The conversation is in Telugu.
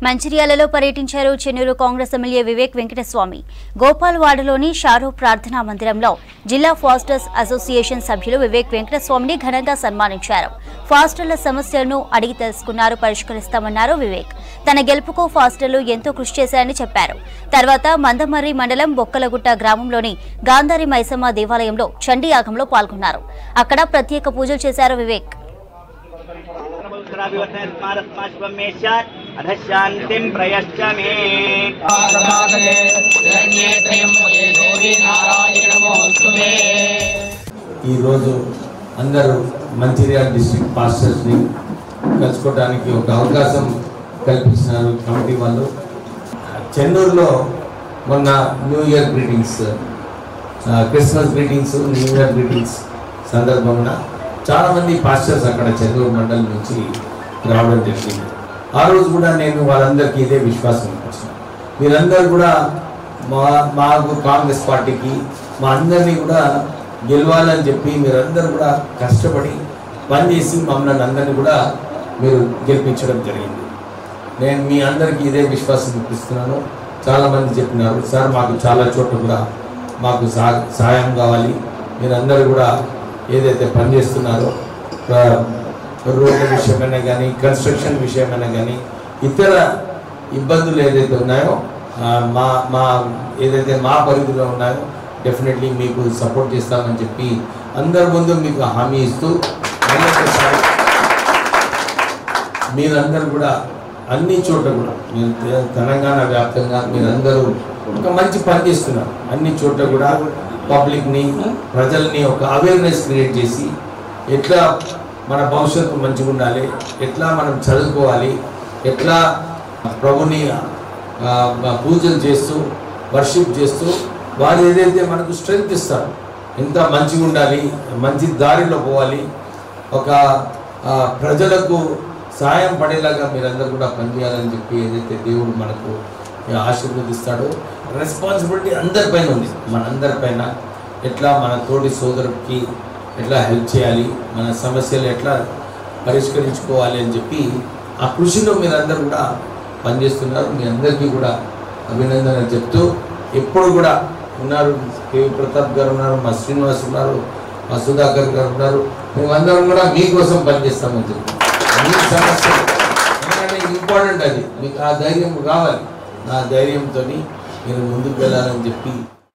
మంచిర్యాలలో పర్యటించారు చెన్నూరు కాంగ్రెస్ ఎమ్మెల్యే వివేక్ వెంకటస్వామి. గోపాల్వాడలోని షారో ప్రార్థనా మందిరంలో జిల్లా ఫాస్టర్స్ అసోసియేషన్ సభ్యులు వివేక్ వెంకటస్వామిని ఘనంగా సన్మానించారు. ఫాస్టర్ల సమస్యలను అడిగి తెలుసుకున్నారు, పరిష్కరిస్తామన్నారు వివేక్. తన గెలుపుకు ఫాస్టర్లు ఎంతో కృషి చేశారని చెప్పారు. తర్వాత మందమర్రి మండలం బొక్కలగుట్ట గ్రామంలోని గాంధారి మైసమ్మ దేవాలయంలో చండీ యాగంలో పాల్గొన్నారు. అక్కడ ప్రత్యేక పూజలు చేశారు వివేక్. అధశాంతిం ప్రయశ్చ మే. ఈరోజు అందరూ మంచిర్యాల డిస్ట్రిక్ట్ పాస్టర్స్ని కలుసుకోవడానికి ఒక అవకాశం కల్పించినారు కమిటీ వాళ్ళు. చెన్నూరులో మొన్న new year greetings, Christmas greetings, new year greetings సందర్భంగా చాలామంది పాస్టర్స్ అక్కడ చెన్నూరు మండలం నుంచి రావడం జరిగింది. ఆ రోజు కూడా నేను వాళ్ళందరికీ ఇదే విశ్వాసం ఇచ్చాను. మీరందరూ కూడా మాకు కాంగ్రెస్ పార్టీకి మా అందరినీ కూడా గెలవాలని చెప్పి మీరందరూ కూడా కష్టపడి పనిచేసి మమ్మల్ని అందరినీ కూడా మీరు గెలిపించడం జరిగింది. నేను మీ అందరికీ ఇదే విశ్వాసం ఇప్పిస్తున్నాను. చాలామంది చెప్పినారు, సార్ మాకు చాలా చోట్ల కూడా మాకు సహాయం కావాలి, మీరందరూ కూడా ఏదైతే పనిచేస్తున్నారో రోడ్ల విషయమైనా కానీ, కన్స్ట్రక్షన్ విషయమైనా కానీ, ఇతర ఇబ్బందులు ఏదైతే ఉన్నాయో మా ఏదైతే మా పరిధిలో ఉన్నాయో డెఫినెట్లీ మీకు సపోర్ట్ చేస్తామని చెప్పి అందరి ముందు మీకు హామీ ఇస్తూ మీరందరూ కూడా అన్ని చోట్ల కూడా మీరు తెలంగాణ వ్యాప్తంగా మీరందరూ ఒక మంచి పని చేస్తున్నారు. అన్ని చోట్ల కూడా పబ్లిక్ని, ప్రజల్ని ఒక అవేర్నెస్ క్రియేట్ చేసి ఎట్లా మన భవిష్యత్తు మంచిగా ఉండాలి, ఎట్లా మనం చదువుకోవాలి, ఎట్లా ప్రభుని పూజలు చేస్తూ వర్షిప్ చేస్తూ వారు ఏదైతే మనకు స్ట్రెంగ్త్ ఇస్తారు, ఎంత మంచిగా ఉండాలి, మంచి దారిలో పోవాలి, ఒక ప్రజలకు సాయం పడేలాగా మీరందరూ కూడా పనిచేయాలని చెప్పి ఏదైతే దేవుడు మనకు ఆశీర్వదిస్తాడో రెస్పాన్సిబిలిటీ అందరిపైన ఉంది. మనందరిపైన ఎట్లా మన తోటి సోదరుడికి ఎట్లా హెల్ప్ చేయాలి, మన సమస్యలు ఎట్లా పరిష్కరించుకోవాలి అని చెప్పి ఆ కృషిలో మీరందరూ కూడా పనిచేస్తున్నారు. మీ అందరికీ కూడా అభినందనలు చెప్తూ ఎప్పుడు కూడా ఉన్నారు. కేవి ప్రతాప్ గారు ఉన్నారు, మా శ్రీనివాస్ ఉన్నారు, మా సుధాకర్ గారు ఉన్నారు. మేమందరం కూడా మీకోసం పనిచేస్తామని చెప్పి మీ సమస్య ఎందుకంటే ఇంపార్టెంట్, అది మీకు ఆ ధైర్యం కావాలి. నా ధైర్యంతో మీరు ముందుకు వెళ్ళాలని చెప్పి